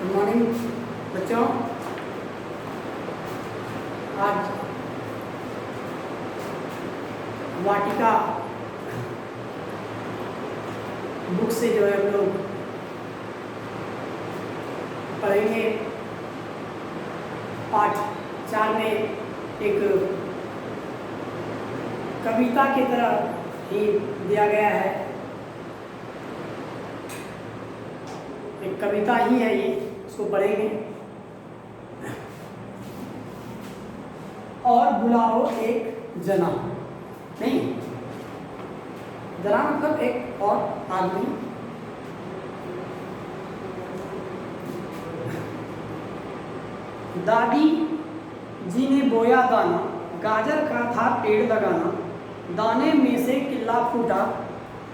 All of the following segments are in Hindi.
गुड मॉर्निंग बच्चों। आज वाटिका बुक से जो है हम लोग पढ़ेंगे। पाठ 4 में एक कविता की तरह ही दिया गया है, एक कविता ही है ये, उसको पढ़ेंगे। और बुलाओ एक जना, नहीं जना मतलब एक और आदमी। दादी जी ने बोया दाना, गाजर का था पेड़ लगाना, दाने में से किल्ला फूटा,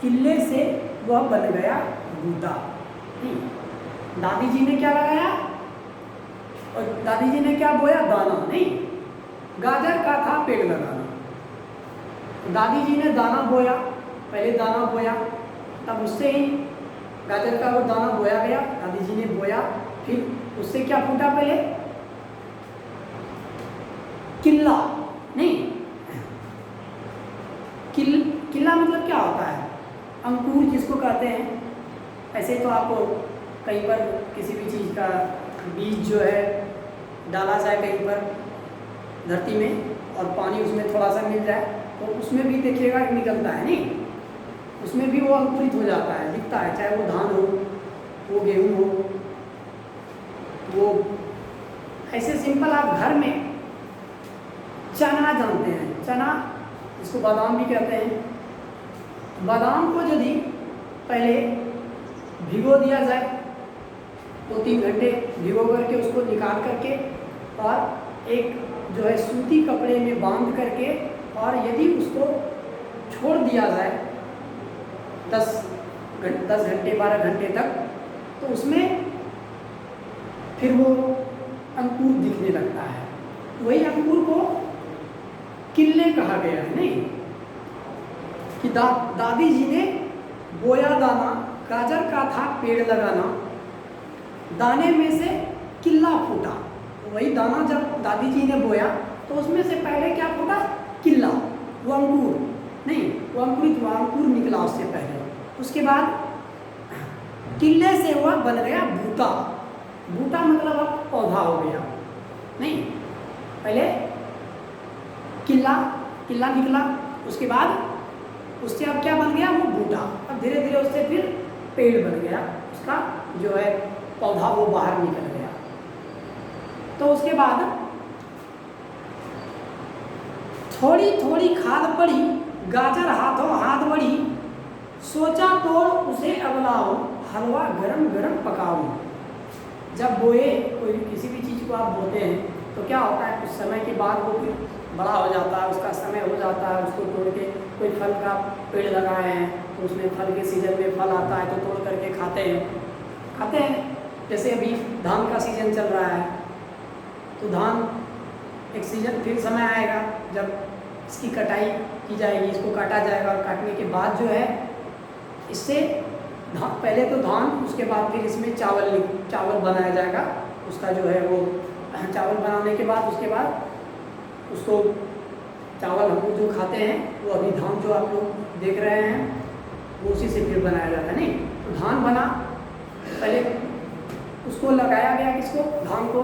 किल्ले से वह बन गया बूटा। दादी जी ने क्या लगाया और दादी जी ने क्या बोया? दाना, नहीं गाजर का था पेड़ लगाना। दादी जी ने दाना बोया, पहले दाना बोया, तब उससे ही गाजर का वो दाना बोया गया। दादी जी ने बोया, फिर उससे क्या फूटा? पहले किल्ला, नहीं किल्ला मतलब क्या होता है? अंकुर जिसको कहते हैं। ऐसे तो आपको कहीं पर किसी भी चीज़ का बीज जो है डाला जाए कहीं पर धरती में और पानी उसमें थोड़ा सा मिल जाए तो उसमें भी देखिएगा निकलता है, नहीं उसमें भी वो अंकुरित हो जाता है, दिखता है, चाहे वो धान हो, वो गेहूँ हो, वो ऐसे सिंपल। आप घर में चना जानते हैं, चना जिसको बादाम भी कहते हैं। बादाम को यदि पहले भिगो दिया जाए 2-3 घंटे भिगो करके उसको निकाल करके और एक जो है सूती कपड़े में बांध करके और यदि उसको छोड़ दिया जाए 10 घंटे 12 घंटे तक, तो उसमें फिर वो अंकुर दिखने लगता है। वही अंकुर को किल्ले कहा गया है, नहीं कि दादी जी ने बोया दाना, गाजर का था पेड़ लगाना, दाने में से किल्ला फूटा। वही दाना जब दादी जी ने बोया तो उसमें से पहले क्या फूटा? किल्ला, वो अंकुर, नहीं वो अंकुरित हुआ, अंकुर निकला उससे पहले। उसके बाद किल्ले से वह बन गया बूटा। बूटा मतलब अब पौधा हो गया, नहीं पहले किल्ला निकला, उसके बाद उससे अब क्या बन गया? वो बूटा। अब धीरे धीरे उससे फिर पेड़ बन गया, उसका जो है पौधा वो बाहर निकल गया। तो उसके बाद थोड़ी थोड़ी खाद पड़ी, गाजर हाथों हाथ बढ़ी, सोचा तोड़ उसे अगलाओ, हलवा गरम गरम पकाओ। जब बोए कोई किसी भी चीज़ को आप बोते हैं तो क्या होता है, कुछ समय के बाद वो फिर बड़ा हो जाता है, उसका समय हो जाता है, उसको तोड़ के कोई फल का पेड़ लगाए हैं तो उसमें फल के सीजन में फल आता है तो तोड़ करके खाते हैं। जैसे अभी धान का सीजन चल रहा है तो धान एक सीजन फिर समय आएगा जब इसकी कटाई की जाएगी, इसको काटा जाएगा और काटने के बाद जो है इससे पहले तो धान, उसके बाद फिर इसमें चावल बनाया जाएगा। उसका जो है वो चावल बनाने के बाद उसके बाद उसको चावल हम लोग जो खाते हैं वो अभी धान जो आप लोग देख रहे हैं वो उसी से फिर बनाया जाता है, नहीं तो धान बना, पहले उसको लगाया गया, किसको? धान को,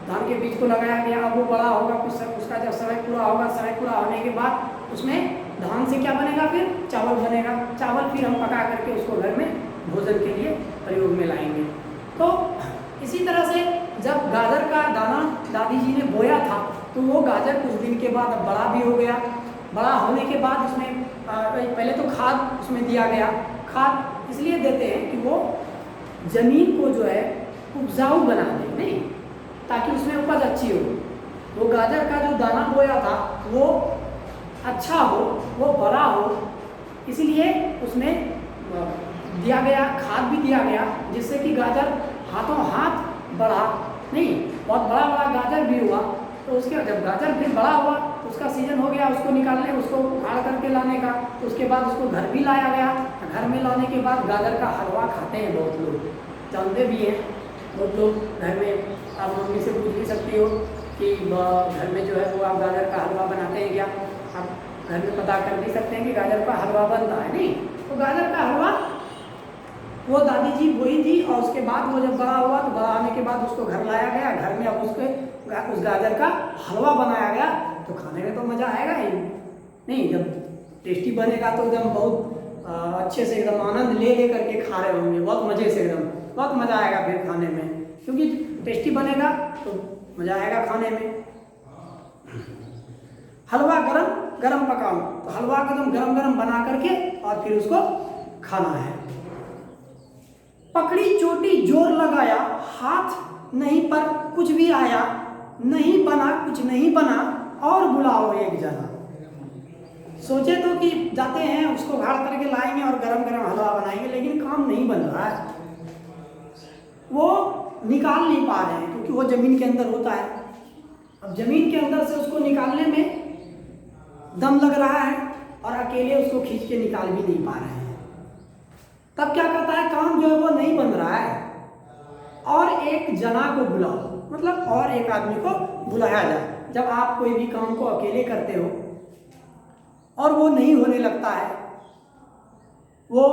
धान के बीज को लगाया गया। अब वो बड़ा होगा, कुछ उसका जब समय पूरा होगा, समय पूरा होने के बाद उसमें धान से क्या बनेगा? फिर चावल बनेगा। चावल फिर हम पका करके उसको घर में भोजन के लिए प्रयोग में लाएंगे। तो इसी तरह से जब गाजर का दाना दादी जी ने बोया था तो वो गाजर कुछ दिन के बाद अब बड़ा भी हो गया। बड़ा होने के बाद उसमें पहले तो खाद उसमें दिया गया। खाद इसलिए देते हैं कि वो ज़मीन को जो है उपजाऊ बना दे, नहीं ताकि उसमें उपज अच्छी हो। वो गाजर का जो दाना बोया था वो अच्छा हो, वो बड़ा हो, इसलिए उसमें दिया गया, खाद भी दिया गया, जिससे कि गाजर हाथों हाथ बढ़ा, नहीं बहुत बड़ा गाजर भी हुआ। तो उसके जब गाजर फिर बड़ा हुआ तो उसका सीजन हो गया उसको निकालने, उसको उखाड़ करके लाने का। तो उसके बाद उसको घर भी लाया गया। घर में लाने के बाद गाजर का हलवा खाते हैं बहुत लोग, जानते भी हैं। बहुत लोग घर में, आप मम्मी से पूछ भी सकती हो कि घर में जो है वो आप गाजर का हलवा बनाते हैं क्या। आप घर में पता कर भी सकते हैं कि गाजर का हलवा बनता है नहीं। तो गाजर का हलवा वो दादी जी बोई थी, और उसके बाद वो जब बड़ा हुआ तो बड़ा आने के बाद उसको घर लाया गया। घर में अब उस गाजर का हलवा बनाया गया, तो खाने में तो मज़ा आएगा ही नहीं। जब टेस्टी बनेगा तो एकदम बहुत अच्छे से एकदम आनंद ले करके खा रहे होंगे, बहुत मज़े से, एकदम बहुत मज़ा आएगा फिर खाने में, क्योंकि टेस्टी बनेगा तो मज़ा आएगा खाने में। हलवा गरम गरम पकाओ, तो हलवा एकदम गरम गरम बना करके और फिर उसको खाना है। पकड़ी चोटी जोर लगाया, हाथ नहीं पर कुछ भी आया, नहीं बना कुछ नहीं बना, और बुलाओ एक जना। सोचे तो कि जाते हैं उसको घाड़ करके लाएंगे और गरम गरम हलवा बनाएंगे, लेकिन काम नहीं बन रहा है, वो निकाल नहीं पा रहे हैं, क्योंकि वो जमीन के अंदर होता है। अब जमीन के अंदर से उसको निकालने में दम लग रहा है, और अकेले उसको खींच के निकाल भी नहीं पा रहे हैं। तब क्या करता है, काम जो है वो नहीं बन रहा है, और एक जना को बुलाओ, मतलब और एक आदमी को बुलाया जाए। जब आप कोई भी काम को अकेले करते हो और वो नहीं होने लगता है, वो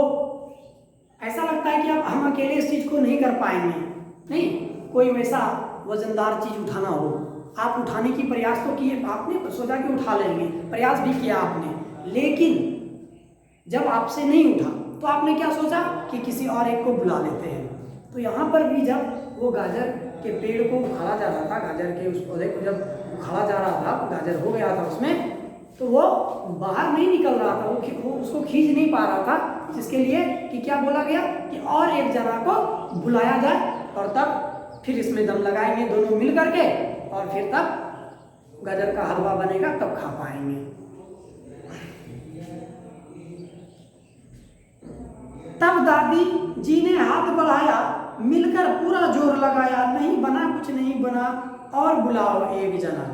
ऐसा लगता है कि अब हम अकेले इस चीज़ को नहीं कर पाएंगे, नहीं, कोई वैसा वजनदार चीज़ उठाना हो, आप उठाने की प्रयास तो किए, आपने सोचा कि उठा लेंगे, प्रयास भी किया आपने, लेकिन जब आपसे नहीं उठा तो आपने क्या सोचा कि किसी और एक को बुला लेते हैं। तो यहाँ पर भी जब वो गाजर के पेड़ को उखाड़ा जा रहा था, गाजर के उस पौधे को जब उखाड़ा जा रहा था, गाजर हो गया था उसमें, तो वो बाहर नहीं निकल रहा था, वो उसको खींच नहीं पा रहा था, जिसके लिए कि क्या बोला गया कि और एक जना को बुलाया जाए, और तब फिर इसमें दम लगाएंगे दोनों मिल करके, और फिर तब गाजर का हलवा बनेगा, तब खा पाएंगे। तब दादी जी ने हाथ बढ़ाया, मिलकर पूरा जोर लगाया, नहीं बना कुछ नहीं बना, और बुलाओ एक जना।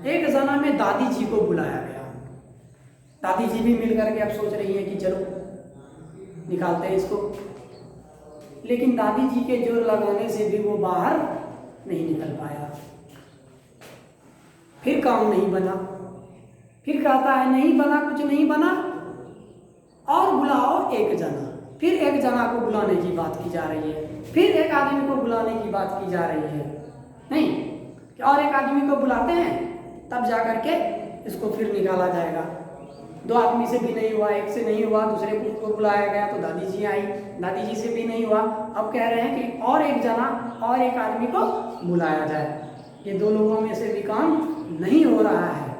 एक जना में दादी जी को बुलाया गया। दादी जी भी मिल करके अब सोच रही है कि चलो निकालते हैं इसको, लेकिन दादी जी के जोर लगाने से भी वो बाहर नहीं निकल पाया। फिर काम नहीं बना, फिर कहता है नहीं बना कुछ नहीं बना, और बुलाओ एक जना। फिर एक जना को बुलाने की बात की जा रही है, फिर एक आदमी को बुलाने की बात की जा रही है, नहीं कि और एक आदमी को बुलाते हैं तब जा करके इसको फिर निकाला जाएगा। दो आदमी से भी नहीं हुआ, एक से नहीं हुआ, दूसरे को बुलाया गया तो दादी जी आई, दादी जी से भी नहीं हुआ, अब कह रहे हैं कि और एक जना और एक आदमी को बुलाया जाए। ये दो लोगों में से भी काम नहीं हो रहा है।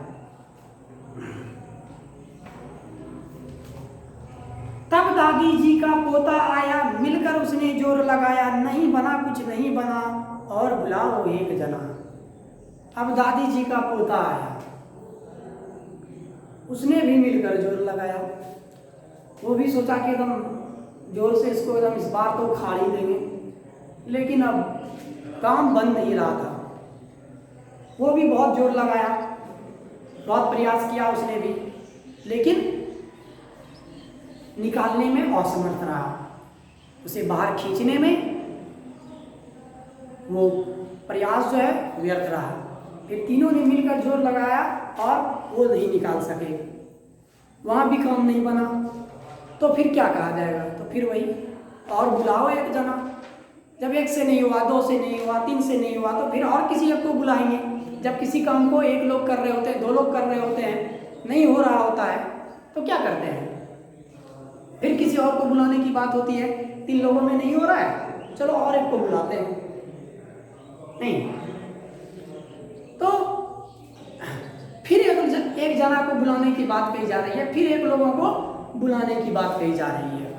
तब दादी जी का पोता आया, मिलकर उसने जोर लगाया, नहीं बना कुछ नहीं बना, और बुलाओ एक जना। अब दादी जी का पोता आया, उसने भी मिलकर जोर लगाया, वो भी सोचा कि एकदम जोर से इसको एकदम इस बार तो उखाड़ ही देंगे, लेकिन अब काम बन नहीं रहा था। वो भी बहुत जोर लगाया, बहुत प्रयास किया उसने भी, लेकिन निकालने में असमर्थ रहा। उसे बाहर खींचने में वो प्रयास जो है व्यर्थ रहा। फिर तीनों ने मिलकर जोर लगाया और वो नहीं निकाल सके, वहाँ भी काम नहीं बना। तो फिर क्या कहा जाएगा, तो फिर वही और बुलाओ एक जना। जब एक से नहीं हुआ, दो से नहीं हुआ, तीन से नहीं हुआ, तो फिर और किसी एक को बुलाएंगे। जब किसी काम को एक लोग कर रहे होते हैं, दो लोग कर रहे होते हैं, नहीं हो रहा होता है, तो क्या करते हैं, फिर किसी और को बुलाने की बात होती है। तीन लोगों में नहीं हो रहा है, चलो और एक को बुलाते हैं, नहीं तो फिर एक जना को बुलाने की बात कही जा रही है, फिर एक लोगों को बुलाने की बात कही जा रही है।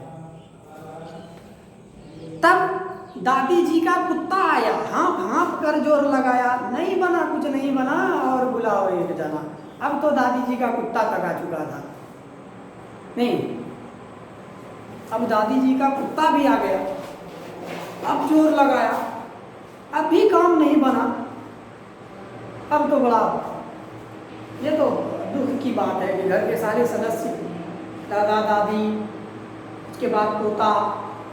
तब दादी जी का कुत्ता आया, हाँफ हाँफ कर जोर लगाया, नहीं बना कुछ नहीं बना, और बुलाओ एक जना। अब तो दादी जी का कुत्ता तक आ चुका था, नहीं अब दादी जी का कुत्ता भी आ गया, अब जोर लगाया, अब भी काम नहीं बना। अब तो बड़ा, ये तो दुख की बात है कि घर के सारे सदस्य, दादा दादी, उसके बाद पोता,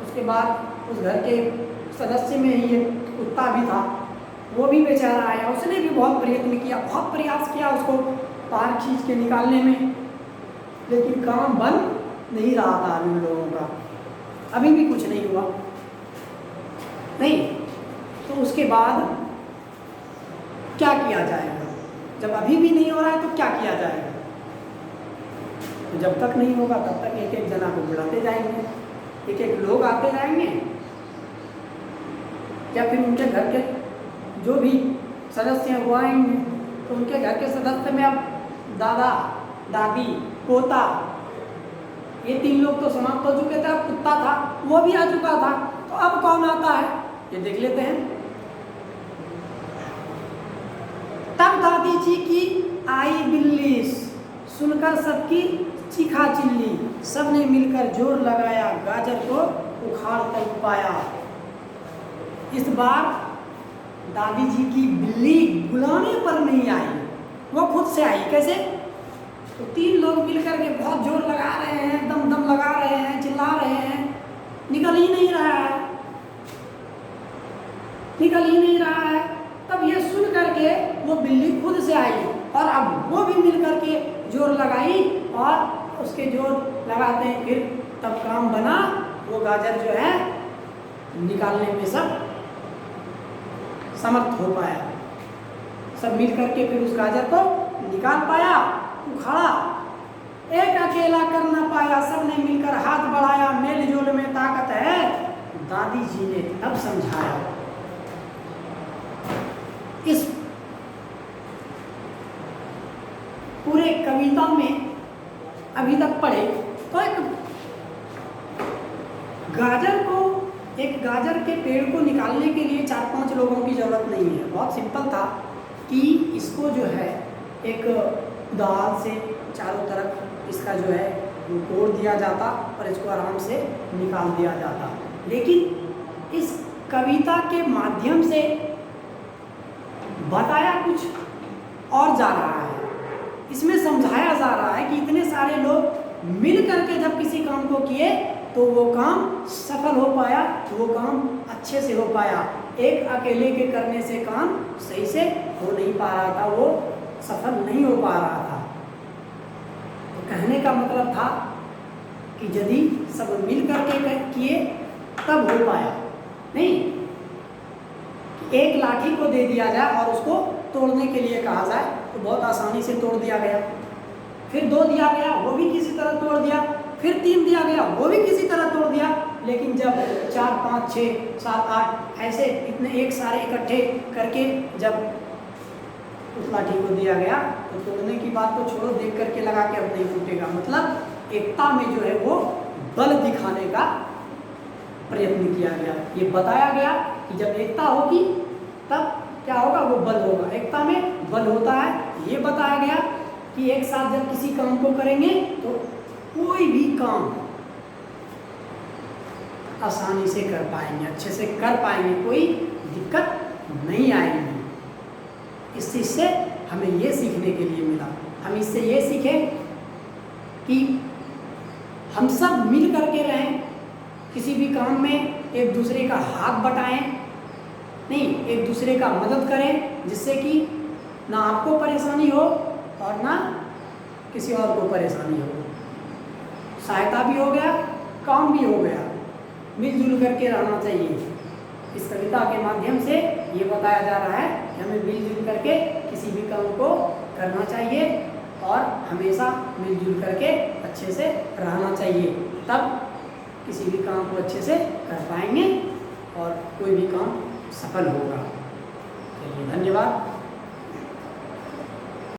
उसके बाद उस घर के सदस्य में ही एक कुत्ता भी था, वो भी बेचारा आया, उसने भी बहुत प्रयत्न किया, बहुत प्रयास किया उसको बाहर खींच के निकालने में, लेकिन काम बन नहीं रहा था उन लोगों का, अभी भी कुछ नहीं हुआ। नहीं तो उसके बाद क्या किया जाएगा? जब अभी भी नहीं हो रहा है तो क्या किया जाएगा? तो जब तक नहीं होगा तब तक एक एक जना को बुलाते जाएंगे, एक एक लोग आते जाएंगे, या फिर उनके घर के जो भी सदस्य हैं वो आएंगे, तो उनके घर के सदस्य में अब दादा दादी पोता ये 3 लोग तो समाप्त हो चुके थे, अब कुत्ता था वो भी आ चुका था, तो अब कौन आता है ये देख लेते हैं। तब दादी जी की आई बिल्ली, सुनकर सबकी चीखा चिल्ली, सबने मिलकर जोर लगाया, गाजर को उखाड़ कर पाया। इस बार दादी जी की बिल्ली बुलाने पर नहीं आई, वो खुद से आई। कैसे? तो 3 लोग मिलकर के बहुत जोर लगा रहे हैं, दम दम लगा रहे हैं, चिल्ला रहे हैं, निकल ही नहीं रहा है, निकल ही नहीं रहा है। तब ये सुन करके वो बिल्ली खुद से आई और अब वो भी मिल करके जोर लगाई और उसके जोर लगाते हैं फिर तब काम बना, वो गाजर जो है निकालने में सब समर्थ हो पाया, सब मिल करके फिर उस गाजर को निकाल पाया, उखाड़ा। एक अकेला कर ना पाया, सबने मिलकर हाथ बढ़ाया, मेल जोल में ताकत है, दादी जी ने तब समझाया। इस पूरे कविता में अभी तक पढ़े तो एक गाजर के पेड़ को निकालने के लिए 4-5 लोगों की जरूरत नहीं है। बहुत सिंपल था कि इसको जो है एक दाल से चारों तरफ इसका जो है वो तोड़ दिया जाता और इसको आराम से निकाल दिया जाता। लेकिन इस कविता के माध्यम से बताया कुछ और जा रहा है, इसमें समझाया जा रहा है कि इतने सारे लोग मिल करके जब किसी काम को किए तो वो काम सफल हो पाया, वो काम अच्छे से हो पाया। एक अकेले के करने से काम सही से हो नहीं पा रहा था, वो सफल नहीं हो पा रहा था। तो कहने का मतलब था कि यदि सब मिल करके किए तब हो पाया, नहीं एक लाठी को दे दिया जाए और उसको तोड़ने के लिए कहा जाए तो बहुत आसानी से तोड़ दिया गया, फिर 2 दिया गया वो भी किसी तरह तोड़ दिया, फिर 3 दिया गया वो भी किसी तरह तोड़ दिया। लेकिन जब 4, 5, 6, 7, 8 ऐसे इतने एक सारे इकट्ठे करके जब उस लाठी को दिया गया तो तोड़ने की बात तो छोड़ो, देख करके लगा के अब नहीं टूटेगा। मतलब एकता में जो है वो बल दिखाने का प्रयत्न किया गया। ये बताया गया कि जब एकता होगी तब क्या होगा, वो बल होगा। एकता में बल होता है। ये बताया गया कि एक साथ जब किसी काम को करेंगे तो कोई भी काम आसानी से कर पाएंगे, अच्छे से कर पाएंगे, कोई दिक्कत नहीं आएगी। इस चीज़ से हमें ये सीखने के लिए मिला। हम इससे ये सीखें कि हम सब मिल करके रहें, किसी भी काम में एक दूसरे का हाथ बटाएं, नहीं एक दूसरे का मदद करें, जिससे कि ना आपको परेशानी हो और ना किसी और को परेशानी हो। सहायता भी हो गया, काम भी हो गया, मिलजुल करके रहना चाहिए। इस कविता के माध्यम से ये बताया जा रहा है कि हमें मिलजुल करके किसी भी काम को करना चाहिए और हमेशा मिलजुल करके अच्छे से रहना चाहिए, तब किसी भी काम को अच्छे से कर पाएंगे और कोई भी काम सफल होगा। चलिए, धन्यवाद।